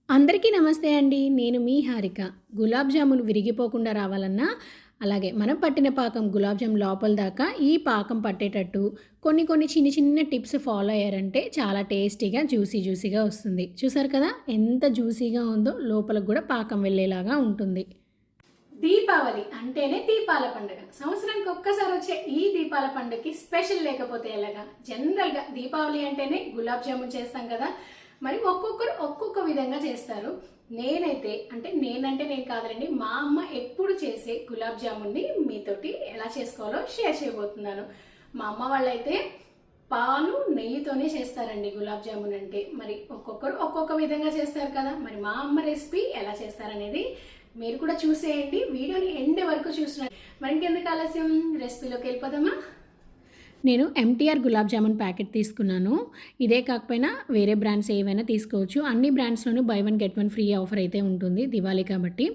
అందరికీ నమస్తే అండి. నేను మీ హారిక. గులాబ్ జామున్ విరిగిపోకుండా రావాలన్నా, అలాగే మనం పట్టిన పాకం గులాబ్ జామ్ లోపల దాకా ఈ పాకం పట్టేటట్టు కొన్ని చిన్న చిన్న టిప్స్ ఫాలో అయ్యారంటే చాలా టేస్టీగా, జ్యూసీగా వస్తుంది. చూసారు కదా ఎంత జ్యూసీగా ఉందో, లోపలకు కూడా పాకం వెళ్ళేలాగా ఉంటుంది. దీపావళి అంటేనే దీపాల పండుగ. సంవత్సరానికి ఒక్కసారి వచ్చే ఈ దీపాల పండుగకి స్పెషల్ లేకపోతే ఎలాగా? జనరల్గా దీపావళి అంటేనే గులాబ్ జామున్ చేస్తాం కదా. మరి ఒక్కొక్కరు ఒక్కొక్క విధంగా చేస్తారు. నేనంటే నేను కాదండి, మా అమ్మ ఎప్పుడు చేసే గులాబ్ జామున్ని మీతోటి ఎలా చేసుకోవాలో షేర్ చేయబోతున్నాను. మా అమ్మ వాళ్ళైతే పాలు నెయ్యితోనే చేస్తారండి గులాబ్ జామున్ అంటే. మరి ఒక్కొక్కరు ఒక్కొక్క విధంగా చేస్తారు కదా. మరి మా అమ్మ రెసిపీ ఎలా చేస్తారనేది మీరు కూడా చూసేయండి. వీడియోని ఎండ్ వరకు చూస్తున్నారు. మరి ఇంకెందుకు ఆలస్యం, రెసిపీలోకి వెళ్ళిపోదామా? నేను ఎంటీఆర్ గులాబ్ జామున్ ప్యాకెట్ తీసుకున్నాను. ఇదే కాకపోయినా వేరే బ్రాండ్స్ ఏవైనా తీసుకోవచ్చు. అన్ని బ్రాండ్స్లోనూ buy one get one free offer అయితే ఉంటుంది దివాళీ కాబట్టి.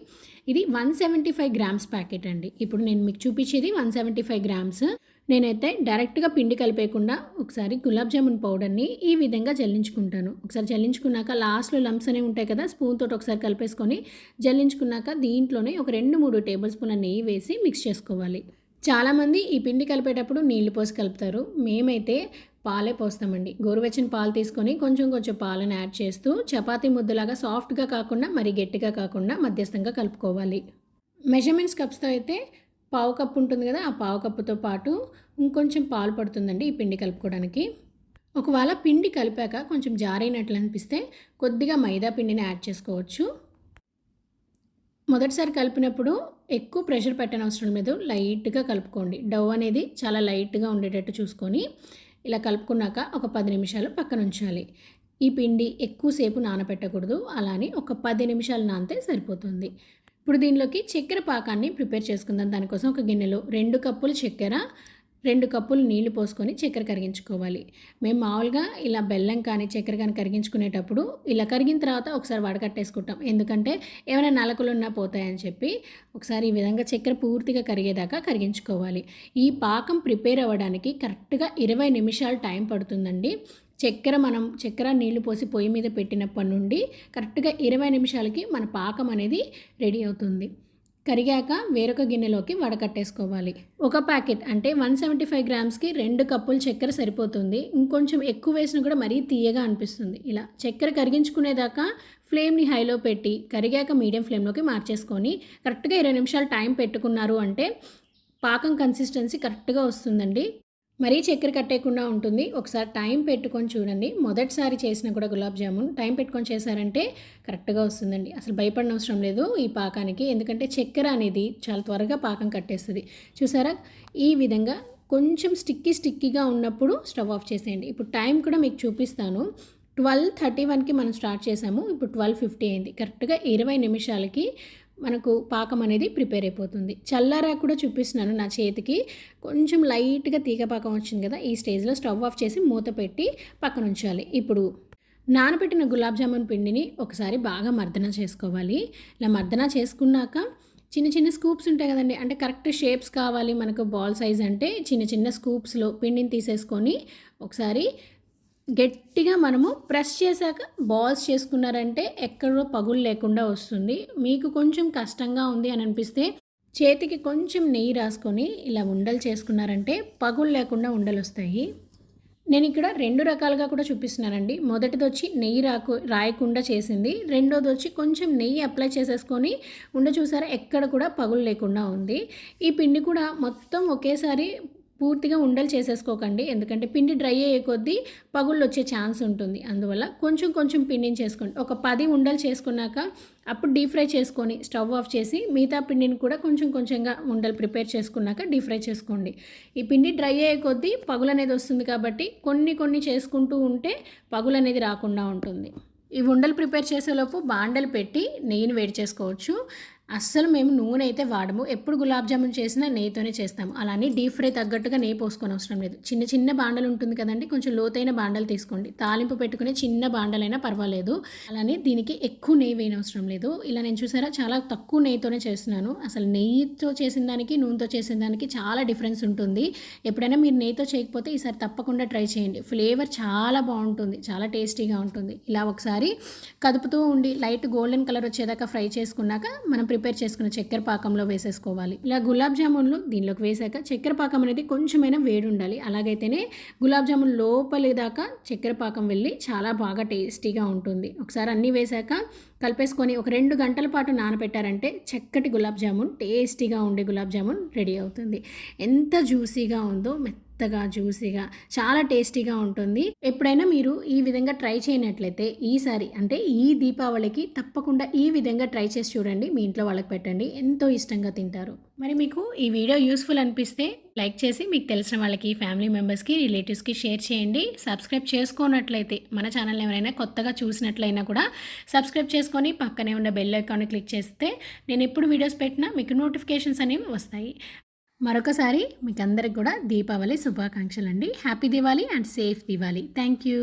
ఇది 175 గ్రామ్స్ ప్యాకెట్ అండి. ఇప్పుడు నేను మీకు చూపించేది 175 గ్రామ్స్. నేనైతే డైరెక్ట్గా పిండి కలిపేయకుండా ఒకసారి గులాబ్ జామున్ పౌడర్ని ఈ విధంగా జల్లించుకుంటాను. ఒకసారి జల్లించుకున్నాక లాస్ట్లో లంప్స్ అనేవి ఉంటాయి కదా, స్పూన్ తోటి ఒకసారి కలిపేసుకొని జల్లించుకున్నాక దీంట్లోనే ఒక 2-3 టేబుల్ స్పూన్ల నెయ్యి వేసి మిక్స్ చేసుకోవాలి. చాలామంది ఈ పిండి కలిపేటప్పుడు నీళ్లు పోసి కలుపుతారు. మేమైతే పాలే పోస్తామండి. గోరువెచ్చని పాలు తీసుకొని కొంచెం పాలను యాడ్ చేస్తూ చపాతీ ముద్దలాగా సాఫ్ట్గా కాకుండా మరి గట్టిగా కాకుండా మధ్యస్థంగా కలుపుకోవాలి. మెజర్మెంట్స్ కప్స్తో అయితే పావు కప్పు ఉంటుంది కదా, ఆ పావు కప్పుతో పాటు ఇంకొంచెం పాలు పడుతుందండి ఈ పిండి కలుపుకోవడానికి. ఒకవేళ పిండి కలిపాక కొంచెం జారైనట్లు అనిపిస్తే కొద్దిగా మైదా పిండిని యాడ్ చేసుకోవచ్చు. మొదటిసారి కలిపినప్పుడు ఎక్కువ ప్రెషర్ పెట్టనవసరం లేదు, లైట్గా కలుపుకోండి. డవ్ అనేది చాలా లైట్గా ఉండేటట్టు చూసుకొని ఇలా కలుపుకున్నాక ఒక 10 నిమిషాలు పక్కన ఉంచాలి. ఈ పిండి ఎక్కువసేపు నానబెట్టకూడదు, అలానే ఒక 10 నిమిషాలు నానితే సరిపోతుంది. ఇప్పుడు దీనిలోకి చక్కెర పాకాన్ని ప్రిపేర్ చేసుకుందాం. దానికోసం ఒక గిన్నెలో 2 కప్పులు చక్కెర, 2 కప్పులు నీళ్లు పోసుకొని చక్కెర కరిగించుకోవాలి. మేము మామూలుగా ఇలా బెల్లం కానీ చక్కెర కానీ కరిగించుకునేటప్పుడు ఇలా కరిగిన తర్వాత ఒకసారి వడకట్టేసుకుంటాం. ఎందుకంటే ఏమైనా నలకలు ఉన్నా పోతాయని చెప్పి ఒకసారి ఈ విధంగా చక్కెర పూర్తిగా కరిగేదాకా కరిగించుకోవాలి. ఈ పాకం ప్రిపేర్ అవ్వడానికి కరెక్ట్గా 20 నిమిషాలు టైం పడుతుందండి. చక్కెర నీళ్లు పోసి పొయ్యి మీద పెట్టినప్పటి నుండి కరెక్ట్గా 20 నిమిషాలకి మన పాకం అనేది రెడీ అవుతుంది. కరిగాక వేరొక గిన్నెలోకి వడకట్టేసుకోవాలి. ఒక ప్యాకెట్ అంటే 175 గ్రామ్స్కి 2 కప్పులు చక్కెర సరిపోతుంది. ఇంకొంచెం ఎక్కువ వేసినా కూడా మరీ తీయగా అనిపిస్తుంది. ఇలా చక్కెర కరిగించుకునేదాకా ఫ్లేమ్ని హైలో పెట్టి కరిగాక మీడియం ఫ్లేమ్లోకి మార్చేసుకొని కరెక్ట్గా 20 నిమిషాలు టైం పెట్టుకున్నారు అంటే పాకం కన్సిస్టెన్సీ కరెక్ట్గా వస్తుందండి. మరీ చక్కెర కట్టేయకుండా ఉంటుంది. ఒకసారి టైం పెట్టుకొని చూడండి. మొదటిసారి చేసినా కూడా గులాబ్ జామున్ టైం పెట్టుకొని చేశారంటే కరెక్ట్గా వస్తుందండి. అసలు భయపడిన అవసరం లేదు ఈ పాకానికి, ఎందుకంటే చక్కెర అనేది చాలా త్వరగా పాకం కట్టేస్తుంది. చూసారా, ఈ విధంగా కొంచెం స్టిక్కీగా ఉన్నప్పుడు స్టవ్ ఆఫ్ చేసేయండి. ఇప్పుడు టైం కూడా మీకు చూపిస్తాను. 12:31కి మనం స్టార్ట్ చేసాము, ఇప్పుడు 12:50 అయింది. కరెక్ట్గా 20 నిమిషాలకి మనకు పాకం అనేది ప్రిపేర్ అయిపోతుంది. చల్లారా కూడా చూపిస్తున్నాను. నా చేతికి కొంచెం లైట్గా తీగ పాకం వచ్చింది కదా, ఈ స్టేజ్లో స్టవ్ ఆఫ్ చేసి మూత పెట్టి పక్కన ఉంచాలి. ఇప్పుడు నానబెట్టిన గులాబ్ జామున్ పిండిని ఒకసారి బాగా మర్దన చేసుకోవాలి. ఇలా మర్దన చేసుకున్నాక చిన్న స్కూప్స్ ఉంటాయి కదండి, అంటే కరెక్ట్ షేప్స్ కావాలి మనకు బాల్ సైజ్ అంటే చిన్న స్కూప్స్లో పిండిని తీసేసుకొని ఒకసారి గట్టిగా మనము ప్రెస్ చేశాక బాల్స్ చేసుకున్నారంటే ఎక్కడో పగులు లేకుండా వస్తుంది. మీకు కొంచెం కష్టంగా ఉంది అని అనిపిస్తే చేతికి కొంచెం నెయ్యి రాసుకొని ఇలా ఉండలు చేసుకున్నారంటే పగులు లేకుండా ఉండలు వస్తాయి. నేను ఇక్కడ 2 రకాలుగా కూడా చూపిస్తున్నానండి. మొదటిది వచ్చి నెయ్యి రాయకుండా చేసింది, రెండోది వచ్చి కొంచెం నెయ్యి అప్లై చేసేసుకొని చూసారా ఎక్కడ కూడా పగులు లేకుండా ఉంది. ఈ పిండి కూడా మొత్తం ఒకేసారి పూర్తిగా ఉండలు చేసేసుకోకండి, ఎందుకంటే పిండి డ్రై అయ్యే కొద్దీ పగుళ్ళు వచ్చే ఛాన్స్ ఉంటుంది. అందువల్ల కొంచెం పిండిని చేసుకోండి. ఒక 10 ఉండలు చేసుకున్నాక అప్పుడు డీప్ ఫ్రై చేసుకొని స్టవ్ ఆఫ్ చేసి మిగతా పిండిని కూడా కొంచెంగా ఉండలు ప్రిపేర్ చేసుకున్నాక డీప్ ఫ్రై చేసుకోండి. ఈ పిండి డ్రై అయ్యే కొద్దీ పగులు అనేది వస్తుంది కాబట్టి కొన్ని చేసుకుంటూ ఉంటే పగులు అనేది రాకుండా ఉంటుంది. ఈ ఉండలు ప్రిపేర్ చేసేలోపు బాండలు పెట్టి నెయ్యిని వేడి చేసుకోవచ్చు. అస్సలు మేము నూనె అయితే వాడము. ఎప్పుడు గులాబ్ జామున్ చేసినా నెయ్యితోనే చేస్తాము. అలా అని డీప్ ఫ్రై తగ్గట్టుగా నెయ్యి పోసుకోని అవసరం లేదు. చిన్న చిన్న బాండలు ఉంటుంది కదండీ! కొంచెం లోతైన బాండలు తీసుకోండి. తాలింపు పెట్టుకునే చిన్న బాండలైనా పర్వాలేదు. అలానే దీనికి ఎక్కువ నెయ్యి వేయనవసరం లేదు. ఇలా నేను చూసారా చాలా తక్కువ నెయ్యితోనే చేస్తున్నాను. అసలు నెయ్యితో చేసిన దానికి, నూనెతో చేసిన దానికి చాలా డిఫరెన్స్ ఉంటుంది. ఎప్పుడైనా మీరు నెయ్యితో చేయకపోతే ఈసారి తప్పకుండా ట్రై చేయండి. ఫ్లేవర్ చాలా బావుంటుంది. చాలా టేస్టీగా ఉంటుంది. ఇలా ఒకసారి కదుపుతూ ఉండి లైట్ గోల్డెన్ కలర్ వచ్చేదాకా ఫ్రై చేసుకున్నాక మనం ప్రిపేర్ చేసుకున్న చక్కెర పాకంలో వేసేసుకోవాలి. ఇలా గులాబ్ జామున్లు దీనిలోకి వేసాక చక్కెర పాకం అనేది కొంచెమైనా వేడి ఉండాలి. అలాగైతేనే గులాబ్ జామున్ లోపలి దాకా చక్కెర పాకం వెళ్ళి చాలా బాగా టేస్టీగా ఉంటుంది. ఒకసారి అన్నీ వేసాక కలిపేసుకొని ఒక 2 గంటల పాటు నానబెట్టారంటే చక్కటి గులాబ్ జామున్, టేస్టీగా ఉండే గులాబ్ జామున్ రెడీ అవుతుంది. ఎంత జ్యూసీగా ఉందో, మెత్తగా జ్యూసీగా చాలా టేస్టీగా ఉంటుంది. ఎప్పుడైనా మీరు ఈ విధంగా ట్రై చేయనట్లయితే ఈసారి అంటే ఈ దీపావళికి తప్పకుండా ఈ విధంగా ట్రై చేసి చూడండి. మీ ఇంట్లో వాళ్ళకి పెట్టండి, ఎంతో ఇష్టంగా తింటారు. మరి మీకు ఈ వీడియో యూస్ఫుల్ అనిపిస్తే లైక్ చేసి మీకు తెలిసిన వాళ్ళకి, ఫ్యామిలీ మెంబర్స్కి, రిలేటివ్స్కి షేర్ చేయండి. సబ్స్క్రైబ్ చేసుకోనట్లయితే మన ఛానల్ని ఎవరైనా కొత్తగా చూసినట్లయినా కూడా సబ్స్క్రైబ్ చేసుకొని పక్కనే ఉన్న బెల్ ఐకాన్ని క్లిక్ చేస్తే నేను ఎప్పుడు వీడియోస్ పెట్టినా మీకు నోటిఫికేషన్స్ అనేవి వస్తాయి. మరొకసారి మీకు అందరికి కూడా దీపావళి శుభాకాంక్షలు అండి. Happy Diwali and safe Diwali. Thank you.